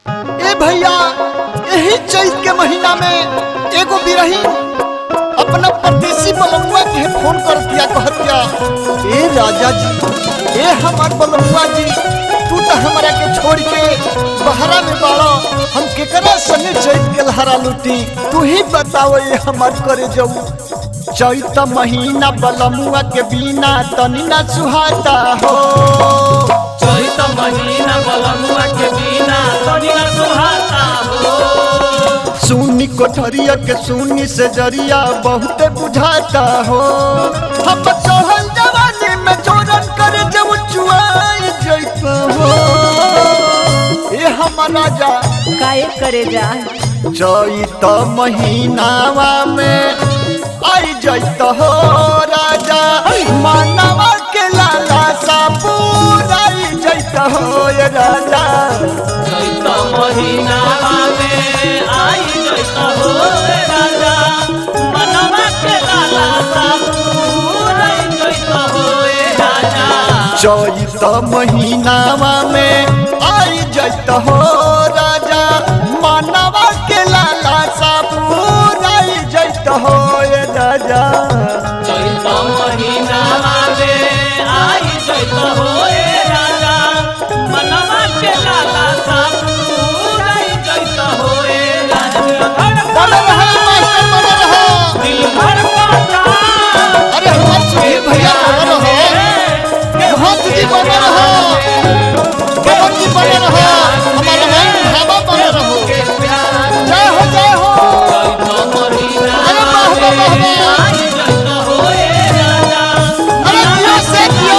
ए भैया यही चैत के महीना में एगो बिरही अपना परदेसी बलमुआ के फोन कर दिया कहतिया, ए राजा जी, ए हमार बलमुआ जी, तू तो हमारा के छोड़ के बहरा में बाड़ा, हम केकरा संगे चैत के लहरा लूटी, तू ही बताओ ये हमार करे जाऊ। चैत महीना बलमुआ के बिना तनी ना सुहाता हो, चैत महीना बलमुआ के बिना तनी ना सुहाता हो। सुनी कोठरिया के सुनी से जरिया बहुते बुझाता हो, हम चढ़ल जवानी में चोरन करे जब चुआई जैता हो। ये हमारा जा काहे करे जा चैत महीनावा में आई जैत हो राजा, मानवा के लाला सा पूराई जैत हो ये राजा। चैत महीना में आई जैत हो राजा, मनवा के लाला सा पूराई जैत हो राजा। चैत महीनावा में आई जैत हो राजा, मानवा के लाला सा पूराई जैत हो ये राजा। चैत महीना में आई जैत हो राजा, मनवा के लाला सा पूराई जैत हो राजा। बना रहा मास्टर, बना रहा। दिल धड़कता, अरे हमार सुधीर भैया बना रहा, भक्त जी बना रहा, भगत जी बना रहा, हमारा मन भावा बना रहो। जय हो जय हो। अरे वाह वाह वाह वाह। अरे दिया से दिया।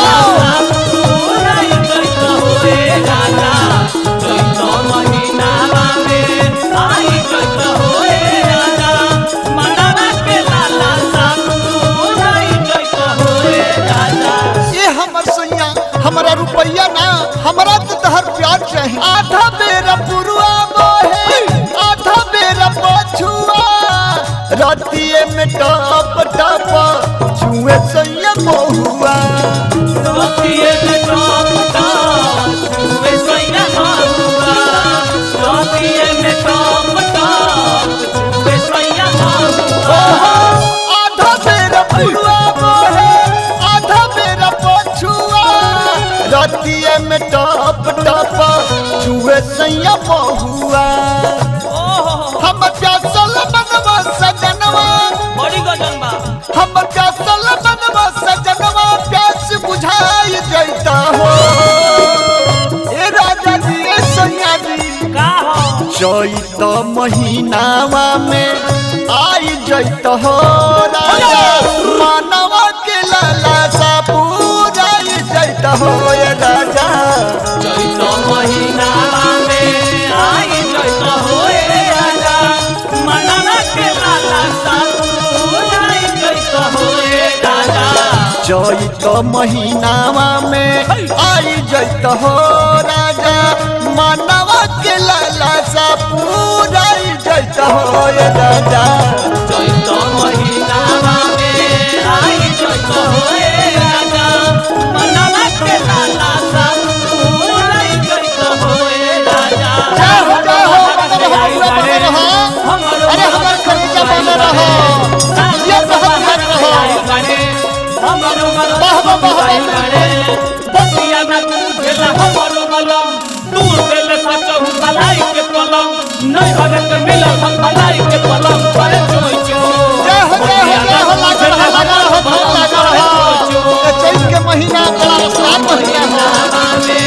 ये हमर सैया हमारा रुपया ना, हमारा तो तहर प्यार चाहिए। आधा बेरा पुरुआ बोहे, आधा बेरा पछुआ, रातिए में टप टप छुए सैया बहुआ। आधा बेरा पुरुआ बोहे, आधा बेरा पछुआ, रातिए में टप टप छुए सैया बहुआ। हम प्यासल बनवा सजनवा, हम प्यासल बनवा सजनवा, प्यास बुझाई जैता हो। ए राजा जी, ए सैया जी, चैत महीनावा में आई जैत हो राजा, मानवा के लाला सा पूराई जैत हो ये राजा। चैत महीनावा में आई जैत हो राजा, मानवा के लाला सा पूराई जैत हो ये राजा। जय हो जय हो, बना रहा पूरा बना रहा। अरे हमार खर्चा बना रहा, ये बहुत बना रहा। वाह वाह वाह जय हो जय हो जय हो, लगा रहा लगा रहा बहुत लगा रहा। चैत के महीना बड़ा आसान महीना है।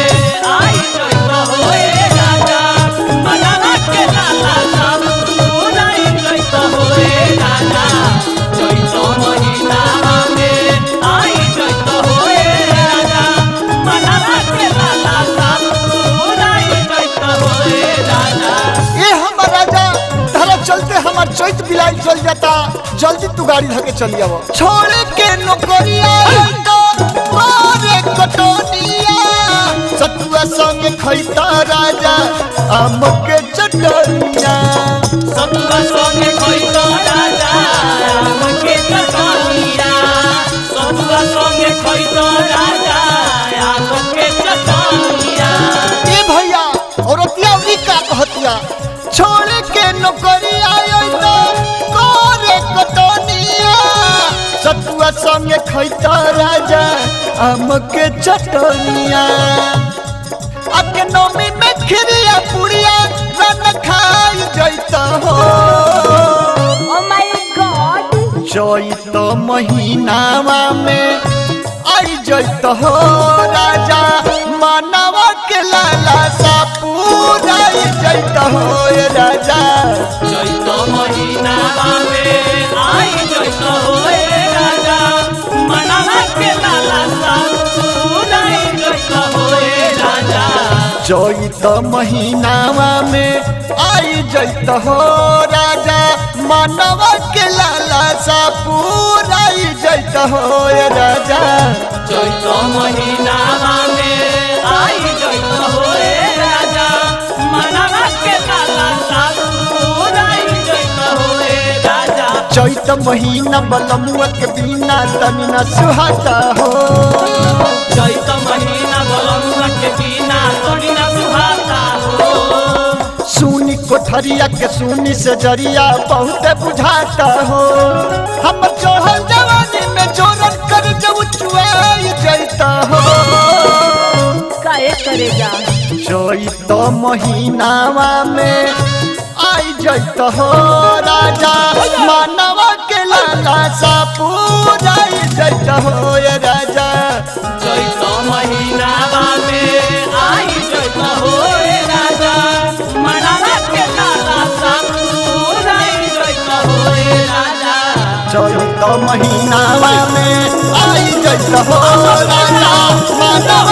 ये हमार राजा धरा चलते हमार चैत बिलाई चल जाता, जल्दी तू गाड़ी धके चल जाओ। छोड़ के नौकरिया मारे कटोनिया, सतुआ संगे खैता राजा आम के चटनिया। ए भैया औरतिया का कहती कहतिया छोड़ के नौकरी आयो तो करे कटनिया सतुआ संगे खैता राजा आम के चटनिया आके नौमी में खिरिया पुड़िया रन खाई जैता हो Oh my God! चैत महीनावा में आई जैत हो राजा मानवा के लाला सा पूरा जैत हो राजा चैत महीना में आई जैत होए राजा मनवा के लाला सा पूराई जैत होए राजा चैत महीनावा में आई जैत हो राजा मानवा के लाला सा पूरा जैत हो राजा चैत महीना में आई जैत होए राजा मनवा के लाला सा पूराई जैत होए राजा चैत महीना बलमुआ के बिना तनी न सुहाता हो चैत महीना बलमुआ के बिना तनी न सुहाता हो सुनी कोठरिया के सुनी से जरिया बहुत बुझाता हो हम चढ़ल जवानी में जोरन कर जब चुआई जैता हो काहे करेगा? चैत महीनावा में आई जैत हो राजा मानवा के लाला सा पूरा जैत हो राजा चैत महीना में आई जैत होए राजा मनवा के लाला सा पूराई जैत होए राजा चैत महीनावा में आई जैत हो राजा मानवा